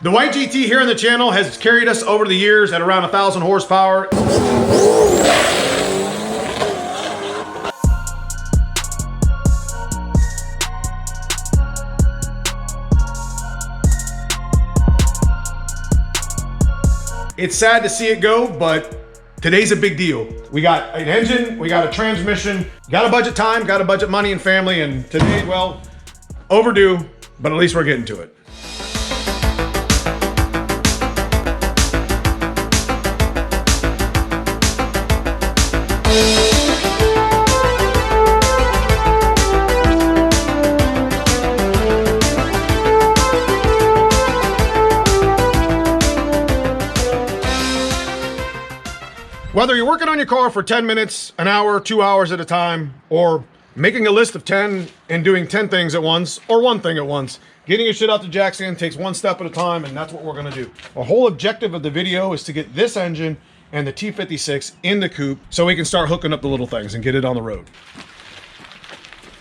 The white GT here on the channel has carried us over the years at around 1,000 horsepower. It's sad to see it go, but today's a big deal. We got an engine, we got a transmission, got a budget time, got a budget money and family, and today, well, overdue, but at least we're getting to it. Whether you're working on your car for 10 minutes, an hour, 2 hours at a time, or making a list of 10 and doing 10 things at once, or one thing at once, getting your shit out the jack stand takes one step at a time, and that's what we're gonna do. Our whole objective of the video is to get this engine and the T56 in the coupe so we can start hooking up the little things and get it on the road.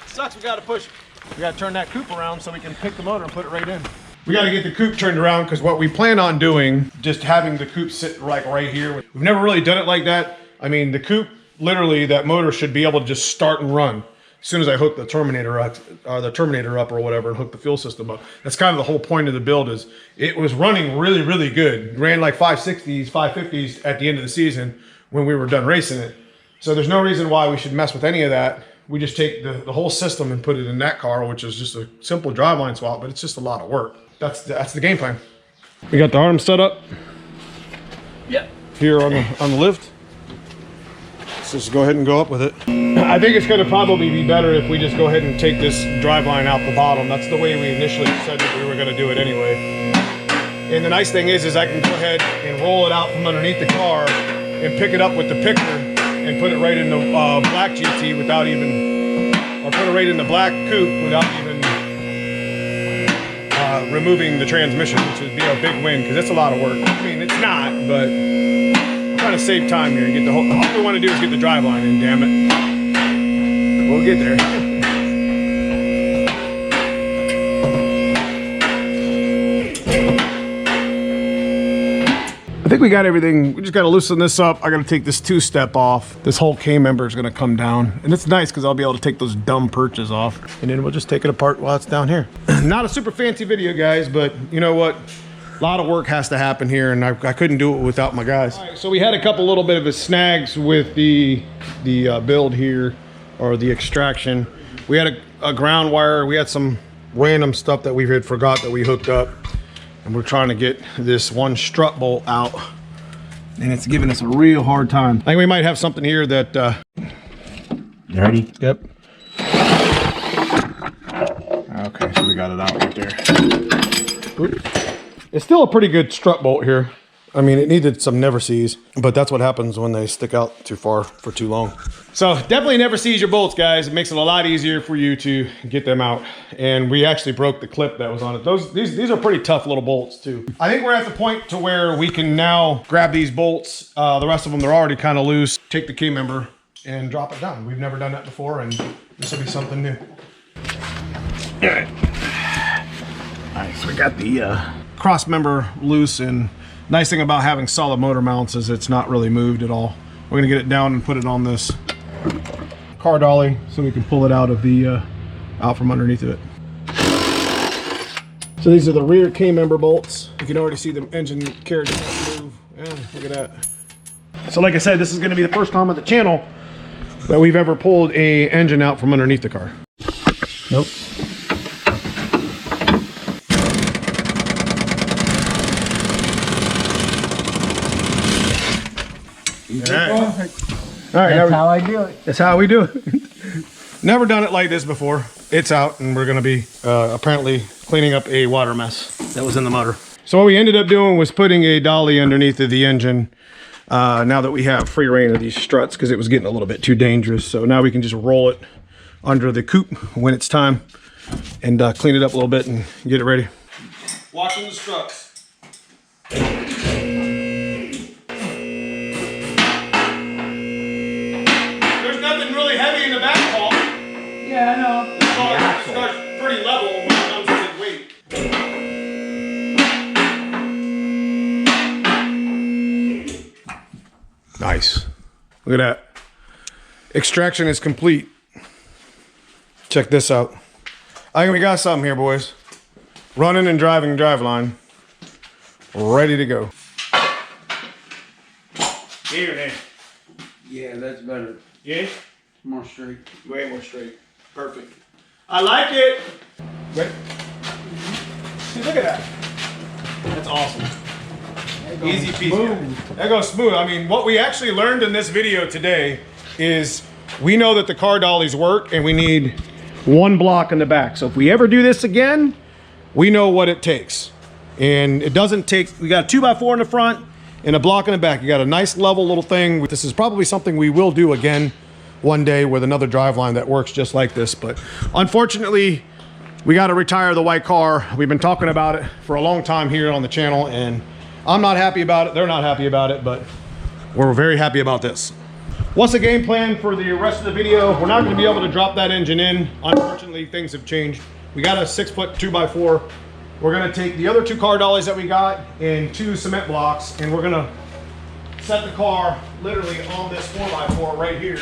Sucks, we gotta turn that coupe around so we can pick the motor and put it right in. We got to get the coupe turned around because what we plan on doing, just having the coupe sit like right here. We've never really done it like that. I mean, the coupe, literally, that motor should be able to just start and run as soon as I hook the Terminator up or whatever and hook the fuel system up. That's kind of the whole point of the build. Is it was running really, really good. It ran like 560s, 550s at the end of the season when we were done racing it. So there's no reason why we should mess with any of that. We just take the whole system and put it in that car, which is just a simple driveline swap, but it's just a lot of work. That's the game plan. We got the arms set up. Yeah. Here on the lift. Let's just go ahead and go up with it. I think it's going to probably be better if we just go ahead and take this driveline out the bottom. That's the way we initially said that we were going to do it anyway. And the nice thing is I can go ahead and roll it out from underneath the car and pick it up with the picker and put it right in the black GT without even, or put it right in the black coupe without even removing the transmission, which would be a big win because it's a lot of work. I mean, it's not, but I'm trying to save time here and get the whole. All we want to do is get the driveline in. Damn it, we'll get there. I think we got everything. We just got to loosen this up. I got to take this two-step off. This whole K-member is going to come down. And it's nice because I'll be able to take those dumb perches off. And then we'll just take it apart while it's down here. Not a super fancy video, guys, but you know what? A lot of work has to happen here, and I couldn't do it without my guys. All right, so we had a couple little bit of snags with the build here, or the extraction. We had a ground wire. We had some random stuff that we had forgot that we hooked up. And we're trying to get this one strut bolt out, and it's giving us a real hard time. I think we might have something here that you ready? Yep. Okay, so we got it out right there. Oops. It's still a pretty good strut bolt here. I mean, it needed some never sees, but that's what happens when they stick out too far for too long. So definitely never sees your bolts, guys. It makes it a lot easier for you to get them out. And we actually broke the clip that was on it. These are pretty tough little bolts too. I think we're at the point to where we can now grab these bolts. The rest of them, they're already kind of loose. Take the K-member and drop it down. We've never done that before, and this will be something new. All right. All right, so we got the cross member loose, and nice thing about having solid motor mounts is it's not really moved at all. We're gonna get it down and put it on this car dolly so we can pull it out of the out from underneath of it. So these are the rear K-member bolts. You can already see the engine carriage move. Yeah, look at that. So like I said, this is gonna be the first time on the channel that we've ever pulled a engine out from underneath the car. Nope. All right, that's how I do it. That's how we do it. Never done it like this before. It's out, and we're gonna be apparently cleaning up a water mess that was in the motor. So what we ended up doing was putting a dolly underneath of the engine now that we have free reign of these struts, because it was getting a little bit too dangerous. So now we can just roll it under the coupe when it's time and clean it up a little bit and get it ready. Watching the struts. Yeah, I know. It starts pretty level when it comes to weight. Nice. Look at that. Extraction is complete. Check this out. I think we got something here, boys. Running and driving driveline. Ready to go. Here, there. Yeah, that's better. Yeah? More straight. Way more straight. Perfect. I like it. Wait. See, look at that. That's awesome. Easy peasy. That goes smooth. I mean, what we actually learned in this video today is we know that the car dollies work and we need one block in the back. So if we ever do this again, we know what it takes. And it doesn't take, we got a 2x4 in the front and a block in the back. You got a nice level little thing. This is probably something we will do again one day with another driveline that works just like this. But unfortunately, we got to retire the white car. We've been talking about it for a long time here on the channel, and I'm not happy about it. They're not happy about it, but we're very happy about this. What's the game plan for the rest of the video? We're not going to be able to drop that engine in. Unfortunately, things have changed. We got a 6-foot 2x4. We're going to take the other 2 car dollies that we got and 2 cement blocks, and we're going to set the car literally on this 4x4 right here.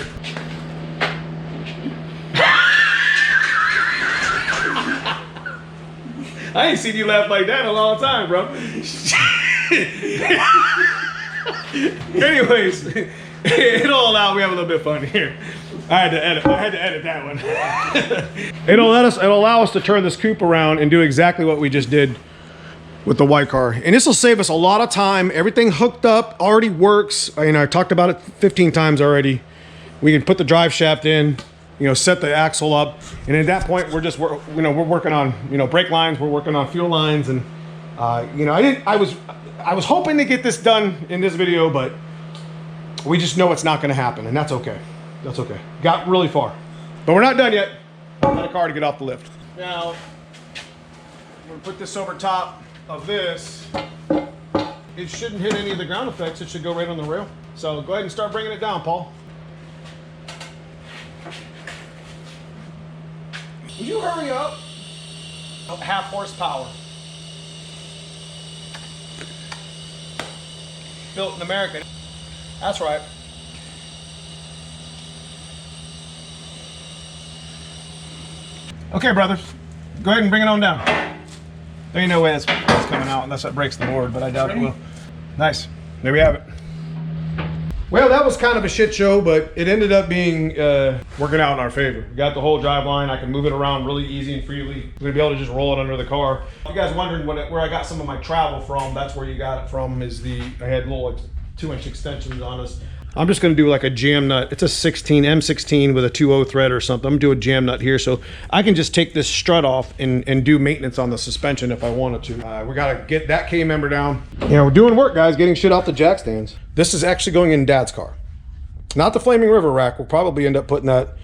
I ain't seen you laugh like that in a long time, bro. Anyways, it'll allow we have a little bit of fun here. I had to edit that one. It'll allow us to turn this coupe around and do exactly what we just did with the white car. And this will save us a lot of time. Everything hooked up, already works. I talked about it 15 times already. We can put the drive shaft in, set the axle up. And at that point, we're working on, brake lines, we're working on fuel lines. And, I was hoping to get this done in this video, but we just know it's not going to happen, and that's okay. That's okay. Got really far, but we're not done yet. Got a car to get off the lift. Now, we're gonna put this over top of this. It shouldn't hit any of the ground effects. It should go right on the rail. So go ahead and start bringing it down, Paul. Will you hurry up? 1/2 horsepower. Built in America. That's right. Okay, brothers, go ahead and bring it on down. There ain't no way it's coming out unless it breaks the board, but I doubt it will. Nice. There we have it. Well, that was kind of a shit show, but it ended up being working out in our favor. We got the whole drive line. I can move it around really easy and freely. We're gonna be able to just roll it under the car. If you guys wondering where I got some of my travel from, that's where you got it from. I had little 2-inch extensions on us. I'm just gonna do like a jam nut. It's a M16 with a 2.0 thread or something. I'm gonna do a jam nut here so I can just take this strut off and do maintenance on the suspension if I wanted to. We gotta get that K-member down. We're doing work, guys, getting shit off the jack stands. This is actually going in Dad's car. Not the Flaming River rack. We'll probably end up putting that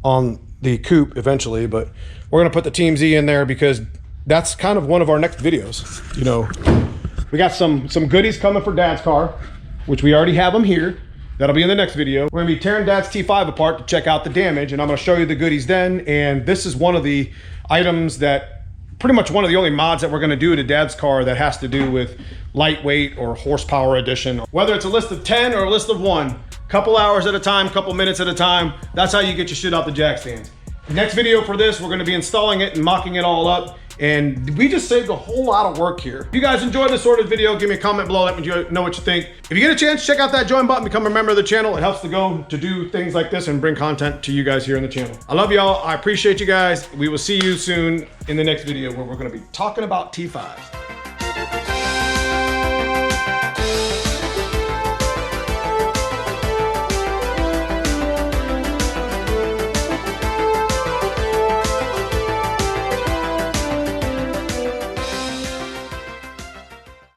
on the coupe eventually, but we're gonna put the Team Z in there because that's kind of one of our next videos. We got some goodies coming for Dad's car, which we already have them here. That'll be in the next video. We're gonna be tearing Dad's T5 apart to check out the damage, and I'm gonna show you the goodies then. And this is one of the items that, pretty much one of the only mods that we're gonna do to Dad's car that has to do with lightweight or horsepower addition. Whether it's a list of 10 or a list of 1, couple hours at a time, couple minutes at a time, that's how you get your shit off the jack stands. Next video for this, we're gonna be installing it and mocking it all up. And we just saved a whole lot of work here. If you guys enjoyed this sort of video, give me a comment below, let me know what you think. If you get a chance, check out that join button, become a member of the channel. It helps to do things like this and bring content to you guys here on the channel. I love y'all, I appreciate you guys. We will see you soon in the next video where we're gonna be talking about T5s.